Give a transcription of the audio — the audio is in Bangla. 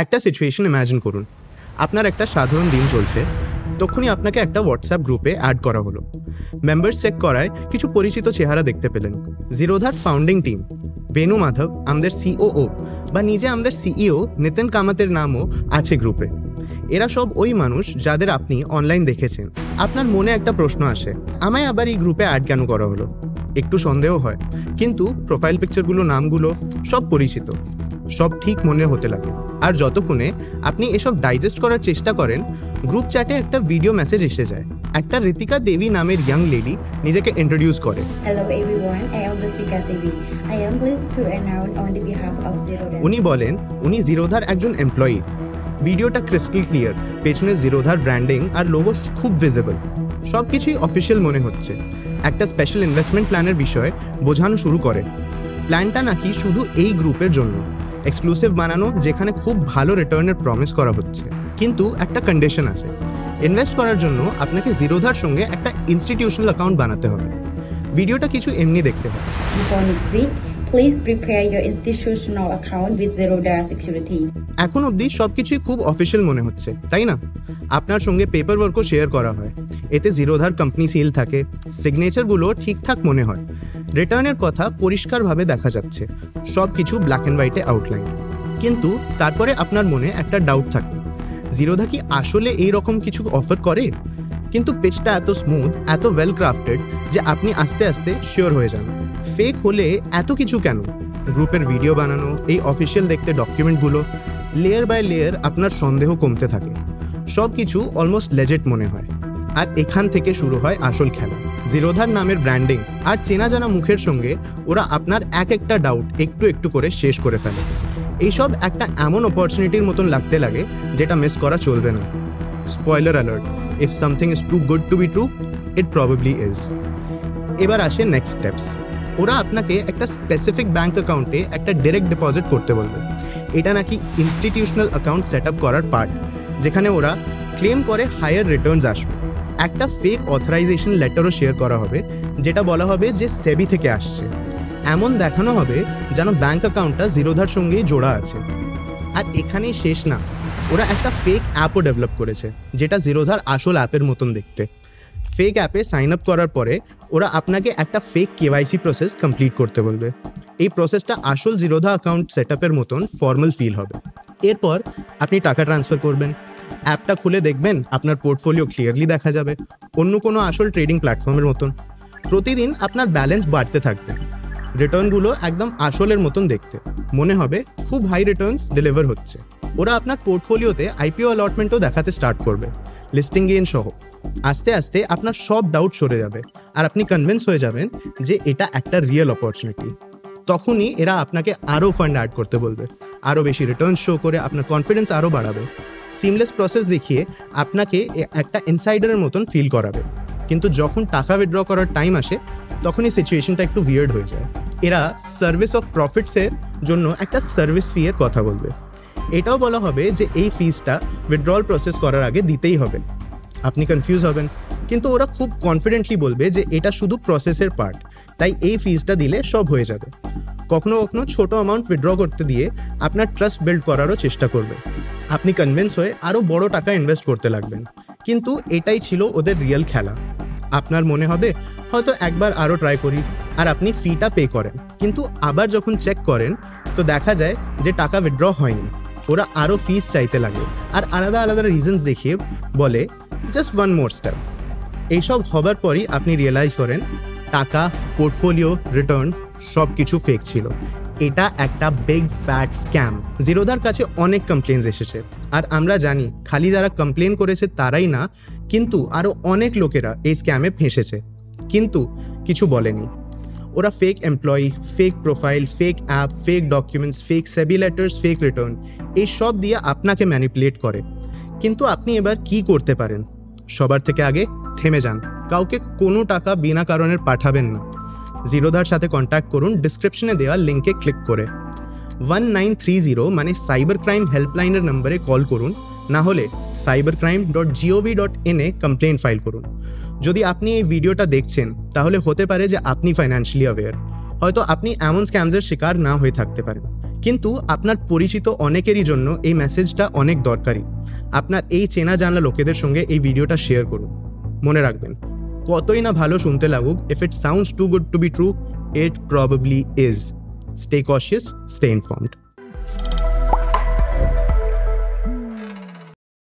একটা সিচুয়েশন ইমাজিন করুন, আপনার একটা সাধারণ দিন চলছে, তখনই আপনাকে একটা হোয়াটসঅ্যাপ গ্রুপে অ্যাড করা হলো। মেম্বার্স চেক করায় কিছু পরিচিত চেহারা দেখতে পেলেন। জিরোধার ফাউন্ডিং টিম, বেনু মাধব, আমাদের সিওও বা নিজে আমাদের সিইও নিতিন কামাতের নামও আছে গ্রুপে। এরা সব ওই মানুষ যাদের আপনি অনলাইন দেখেছেন। আপনার মনে একটা প্রশ্ন আসে, আমায় আবার এই গ্রুপে অ্যাড কেন করা হলো? একটু সন্দেহ হয়, কিন্তু প্রোফাইল পিকচারগুলো, নামগুলো সব পরিচিত, সব ঠিক মনে হতে লাগে। আর যতক্ষণে আপনি এসব ডাইজেস্ট করার চেষ্টা করেন, গ্রুপ চ্যাটে একটা ভিডিও মেসেজ এসে যায়। একটা ঋতিকা দেবী নামের ইয়াং লেডি নিজেকে ইন্ট্রোডিউস করে। Hello everyone, I am Ritika Devi. I am pleased to announce on the behalf of Zerodhar. উনি বলেন উনি জিরোধার একজন এমপ্লয়ি। ভিডিওটা ক্রিস্টাল ক্লিয়ার, পেছনে জিরোধার ব্র্যান্ডিং আর লোগো খুব ভিজিবল। সব কিছুই অফিসিয়াল মনে হচ্ছে। একটা স্পেশাল ইনভেস্টমেন্ট প্ল্যানের বিষয়ে বোঝানো শুরু করে। প্ল্যানটা নাকি শুধু এই গ্রুপের জন্য, এক্সক্লুসিভ বানানো, যেখানে খুব ভালো রিটার্নের প্রমিস করা হচ্ছে। কিন্তু একটা কন্ডিশন আছে, ইনভেস্ট করার জন্য আপনাকে জিরোধার সঙ্গে একটা ইনস্টিটিউশনাল অ্যাকাউন্ট বানাতে হবে। ভিডিওটা কিছু এমনি দেখতে হয়। Before next week, please prepare your institutional account with Zerodhar Security. এখন অবধি সবকিছুই খুব অফিসিয়াল মনে হচ্ছে, তাই না? আপনার সঙ্গে পেপার ওয়ার্কও শেয়ার করা হয়, এতে জিরোধার কোম্পানি সিল থাকে, সিগনেচারগুলো ঠিকঠাক মনে হয়, রিটার্নের কথা পরিষ্কারভাবে দেখা যাচ্ছে, সব কিছু ব্ল্যাক অ্যান্ড হোয়াইটে আউটলাইন। কিন্তু তারপরে আপনার মনে একটা ডাউট থাকে, জিরোধা কি আসলে এই রকম কিছু অফার করে? কিন্তু পেজটা এত স্মুথ, এত ওয়েল ক্রাফটেড যে আপনি আস্তে আস্তে শিওর হয়ে যান। ফেক হলে এত কিছু কেন? গ্রুপের ভিডিও বানানো, এই অফিসিয়াল দেখতে ডকুমেন্টগুলো, লেয়ার বাই লেয়ার আপনার সন্দেহ কমতে থাকে, সব কিছু অলমোস্ট লেজেট মনে হয়। আর এখান থেকে শুরু হয় আসল খেলা। জিরোধার নামের ব্র্যান্ডিং আর চেনা জানা মুখের সঙ্গে ওরা আপনার এক একটা ডাউট একটু একটু করে শেষ করে ফেলে। এইসব একটা এমন অপরচুনিটির মতন লাগতে লাগে যেটা মিস করা চলবে না। Spoiler alert, if something is too good to be true, it probably is. এবার আসে নেক্সট স্টেপস। ওরা আপনাকে একটা স্পেসিফিক ব্যাঙ্ক অ্যাকাউন্টে একটা ডিরেক্ট ডিপোজিট করতে বলবে। এটা নাকি ইনস্টিটিউশনাল অ্যাকাউন্ট সেট আপ করার পার্ট, যেখানে ওরা ক্লেম করে হায়ার রিটার্নস আসবে। একটা ফেক অথরাইজেশন লেটারও শেয়ার করা হবে, যেটা বলা হবে যে সেবি থেকে আসছে। এমন দেখানো হবে যেন ব্যাঙ্ক অ্যাকাউন্টটা জিরোধার সঙ্গেই জোড়া আছে। আর এখানেই শেষ না, ওরা একটা ফেক অ্যাপও ডেভেলপ করেছে, যেটা জিরোধার আসল অ্যাপের মতন দেখতে। ফেক অ্যাপে সাইন আপ করার পরে ওরা আপনাকে একটা ফেক কেওয়াইসি প্রসেস কমপ্লিট করতে বলবে। এই প্রসেসটা আসল জিরোধা অ্যাকাউন্ট সেট আপের মতন ফর্মাল ফিল হবে। এরপর আপনি টাকা ট্রান্সফার করবেন, অ্যাপটা খুলে দেখবেন আপনার পোর্টফোলিও ক্লিয়ারলি দেখা যাবে, অন্য কোনো আসল ট্রেডিং প্ল্যাটফর্মের মতন। প্রতিদিন আপনার ব্যালেন্স বাড়তে থাকবে, রিটার্নগুলো একদম আসলের মতন দেখতে, মনে হবে খুব হাই রিটার্নস ডেলিভার হচ্ছে। ওরা আপনার পোর্টফোলিওতে আইপিও অ্যালটমেন্টও দেখাতে স্টার্ট করবে, লিস্টিং গেইন সহ। আস্তে আস্তে আপনার সব ডাউট সরে যাবে আর আপনি কনভিন্স হয়ে যাবেন যে এটা একটা রিয়েল অপরচুনিটি। তখনই এরা আপনাকে আরও ফান্ড অ্যাড করতে বলবে, আরও বেশি রিটার্ন শো করে আপনার কনফিডেন্স আরও বাড়াবে। সিমলেস প্রসেস দেখিয়ে আপনাকে একটা ইনসাইডারের মতন ফিল করাবে। কিন্তু যখন টাকা উইথড্র করার টাইম আসে, তখনই সিচুয়েশনটা একটু উইয়ার্ড হয়ে যায়। এরা সার্ভিস অফ প্রফিটসের জন্য একটা সার্ভিস ফি এর কথা বলবে। এটাও বলা হবে যে এই ফিসটা উইথড্রল প্রসেস করার আগে দিতেই হবে। আপনি কনফিউজ হবেন, কিন্তু ওরা খুব কনফিডেন্টলি বলবে যে এটা শুধু প্রসেসের পার্ট, তাই এই ফিসটা দিলে সব হয়ে যাবে। কখনো কখনো ছোট অ্যামাউন্ট উইথড্র করতে দিয়ে আপনার ট্রাস্ট বিল্ড করারও চেষ্টা করবে। আপনি কনভিন্স হয়ে আরও বড় টাকা ইনভেস্ট করতে লাগবেন। কিন্তু এটাই ছিল ওদের রিয়েল খেলা। আপনার মনে হবে হয়তো একবার আরও ট্রাই করি, আর আপনি ফিটা পে করেন। কিন্তু আবার যখন চেক করেন তো দেখা যায় যে টাকা উইথড্র হয়নি। ওরা আরও ফিস চাইতে লাগে আর আলাদা আলাদা রিজনস দেখিয়ে বলে জাস্ট ওয়ান মোর স্টেপ। এইসব হবার পরই আপনি রিয়েলাইজ করেন টাকা, পোর্টফোলিও, রিটার্ন সব কিছু ফেক ছিল। এটা একটা বিগ ফ্যাট স্ক্যাম। জিরোধার কাছে অনেক কমপ্লেন্স এসেছে, আর আমরা জানি খালি যারা কমপ্লেন করেছে তারাই না, কিন্তু আরও অনেক লোকেরা এই স্ক্যামে ফেঁসেছে, কিন্তু কিছু বলেনি। ওরা fake employee, fake profile, fake app, fake documents, fake SEBI letters, fake return, এই সব দিয়ে আপনাকে ম্যানিপুলেট করে। কিন্তু আপনি এবার কি করতে পারেন? সবার থেকে আগে থেমে যান, কাউকে কোনো টাকা বিনা কারণে পাঠাবেন না। জিরোধার সাথে কন্ট্যাক্ট করুন ডিসক্রিপশনে দেওয়া লিঙ্কে ক্লিক করে। 1930 মানে সাইবার ক্রাইম হেল্পলাইনের নম্বরে কল করুন, না হলে cybercrime.gov.in এ কমপ্লেন ফাইল করুন। যদি আপনি এই ভিডিওটা দেখছেন তাহলে হতে পারে যে আপনি ফাইন্যান্সিয়ালি অ্যাওয়্যার, হয়তো আপনি এমন স্ক্যামসের শিকার না হয়ে থাকতে পারেন, কিন্তু আপনার পরিচিত অনেকেরই জন্য এই মেসেজটা অনেক দরকারি। আপনার এই চেনা জানা লোকেদের সঙ্গে এই ভিডিওটা শেয়ার করুন। মনে রাখবেন, কতই না ভালো শুনতে লাগুক, if it sounds too good to be true, it probably is. Stay cautious, stay informed.